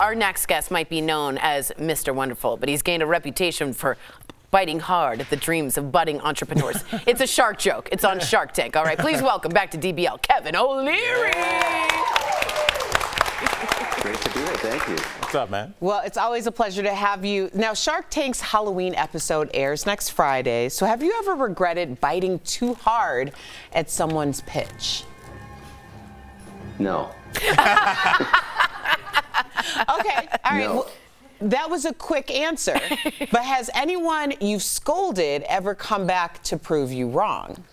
Our next guest might be known as Mr. Wonderful, but he's gained a reputation for biting hard at the dreams of budding entrepreneurs. It's a shark joke. It's on Shark Tank. All right, please welcome back to DBL, Kevin O'Leary. Great to be here. Thank you. What's up, man? Well, it's always a pleasure to have you. Now, Shark Tank's Halloween episode airs next Friday. So have you ever regretted biting too hard at someone's pitch? No. Okay, all right. No. Well, that was a quick answer. But has anyone you've scolded ever come back to prove you wrong?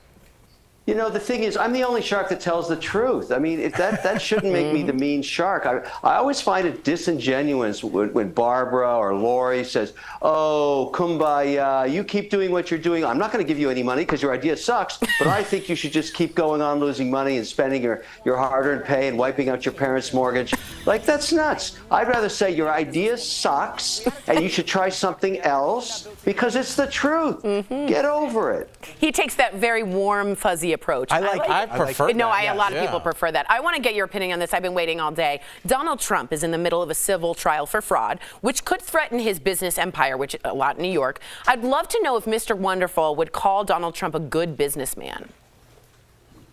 You know, the thing is, I'm the only shark that tells the truth. I mean, that shouldn't make me the mean shark. I always find it disingenuous when Barbara or Lori says, oh, kumbaya, you keep doing what you're doing. I'm not going to give you any money because your idea sucks, but I think you should just keep going on losing money and spending your hard-earned pay and wiping out your parents' mortgage. Like, that's nuts. I'd rather say your idea sucks and you should try something else because it's the truth. Get over it. He takes that very warm, fuzzy approach. I prefer that. No, a lot of Yeah. people prefer that. I want to get your opinion on this. I've been waiting all day. Donald Trump is in the middle of a civil trial for fraud, which could threaten his business empire, which a lot in New York. I'd love to know if Mr. Wonderful would call Donald Trump a good businessman.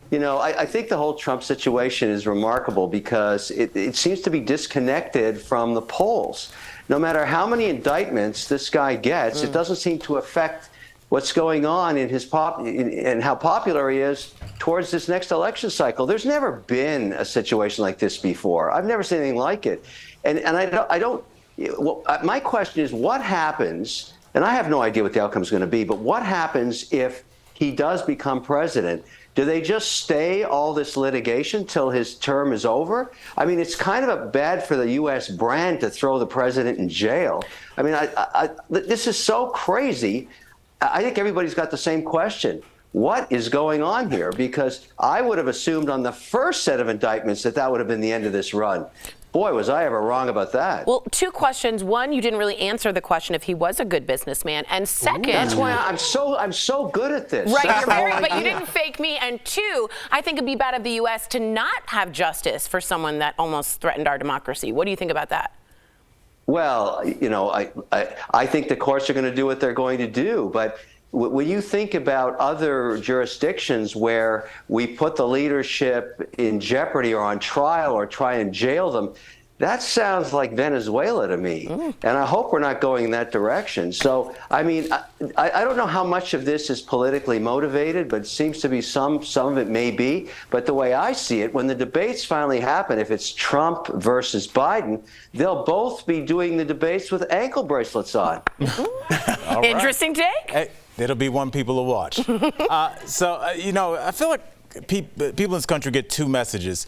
You know, I think the whole Trump situation is remarkable because it seems to be disconnected from the polls. No matter how many indictments this guy gets, it doesn't seem to affect what's going on in his and how popular he is towards this next election cycle. There's never been a situation like this before. I've never seen anything like it. And I don't well, my question is, what happens, and I have no idea what the outcome is going to be, but what happens if he does become president? Do they just stay all this litigation till his term is over? I mean, it's kind of bad for the U.S. brand to throw the president in jail. I mean, this is so crazy. I think everybody's got the same question. What is going on here? Because I would have assumed on the first set of indictments that would have been the end of this run. Boy, was I ever wrong about that. Well, two questions. One, you didn't really answer the question if he was a good businessman. And second, that's why I'm so good at this. Right, That's you're the very, whole but you idea. didn't fake me. And two, I think it'd be bad of the U.S. to not have justice for someone that almost threatened our democracy. What do you think about that? Well, you know, I think the courts are going to do what they're going to do, but when you think about other jurisdictions where we put the leadership in jeopardy or on trial or try and jail them, that sounds like Venezuela to me. And I hope we're not going in that direction. So, I mean, I don't know how much of this is politically motivated, but it seems to be some of it may be. But the way I see it, when the debates finally happen, if it's Trump versus Biden, they'll both be doing the debates with ankle bracelets on. Right. Interesting take. Hey, it'll be one people to watch. You know, I feel like people in this country get two messages.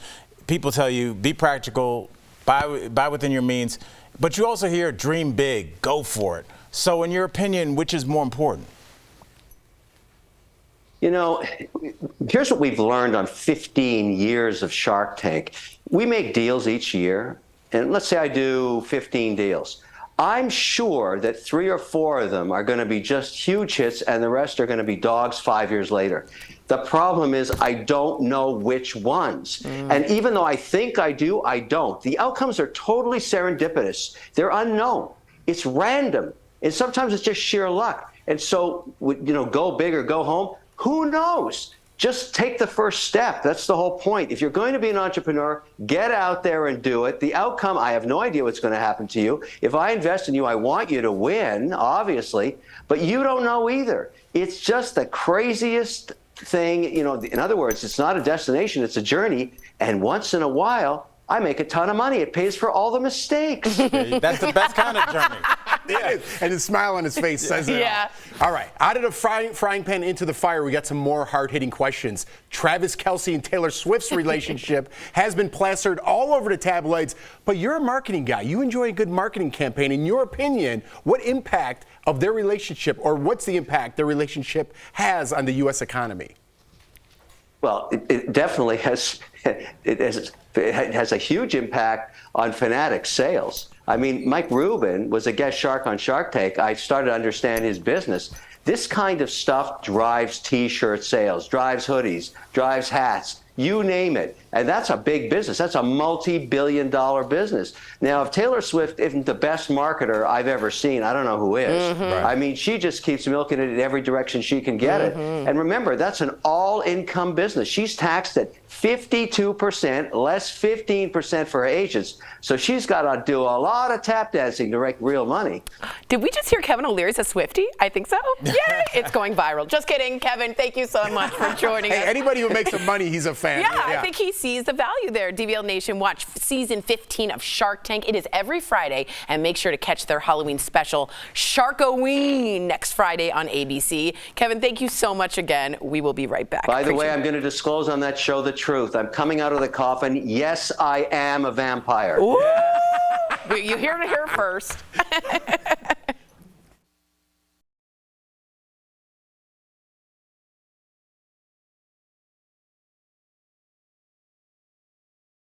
People tell you, be practical, buy within your means, but you also hear dream big, go for it. So in your opinion, which is more important? You know, here's what we've learned on 15 years of Shark Tank. We make deals each year, and let's say I do 15 deals. I'm sure that 3 or 4 of them are going to be just huge hits, and the rest are going to be dogs 5 years later. The problem is I don't know which ones. And even though I think I do, I don't. The outcomes are totally serendipitous. They're unknown. It's random. And sometimes it's just sheer luck. And so, you know, go big or go home, who knows? Just take the first step. That's the whole point. If you're going to be an entrepreneur, get out there and do it. The outcome, I have no idea what's going to happen to you. If I invest in you, I want you to win, obviously, but you don't know either. It's just the craziest thing. You know, in other words, it's not a destination, it's a journey. And once in a while, I make a ton of money. It pays for all the mistakes. That's the best kind of journey. Yeah. And the smile on his face says it all. All right, out of the frying pan into the fire, we got some more hard-hitting questions. Travis Kelce and Taylor Swift's relationship has been plastered all over the tabloids, but you're a marketing guy. You enjoy a good marketing campaign. In your opinion, what impact of their relationship, or what's the impact their relationship has on the U.S. economy? Well, it definitely has. It has a huge impact on Fanatics sales. I mean, Mike Rubin was a guest shark on Shark Tank. I started to understand his business. This kind of stuff drives T-shirt sales, drives hoodies, drives hats. You name it. And that's a big business. That's a multi-billion-dollar business. Now, if Taylor Swift isn't the best marketer I've ever seen, I don't know who is. Right. I mean, she just keeps milking it in every direction she can get it. And remember, that's an all-income business. She's taxed at 52%, less 15% for her agents. So she's got to do a lot of tap dancing to make real money. Did we just hear Kevin O'Leary's a Swiftie? I think so. Yay! It's going viral. Just kidding, Kevin. Thank you so much for joining us. Anybody who makes some money, he's a fan. Yeah, I think he sees the value there. DVL Nation, watch season 15 of Shark Tank. It is every Friday, and make sure to catch their Halloween special, Sharkoween, next Friday on ABC. Kevin, thank you so much again. We will be right back. By the way, I'm going to disclose on that show the truth. I'm coming out of the coffin. Yes, I am a vampire. Ooh. You heard it here first.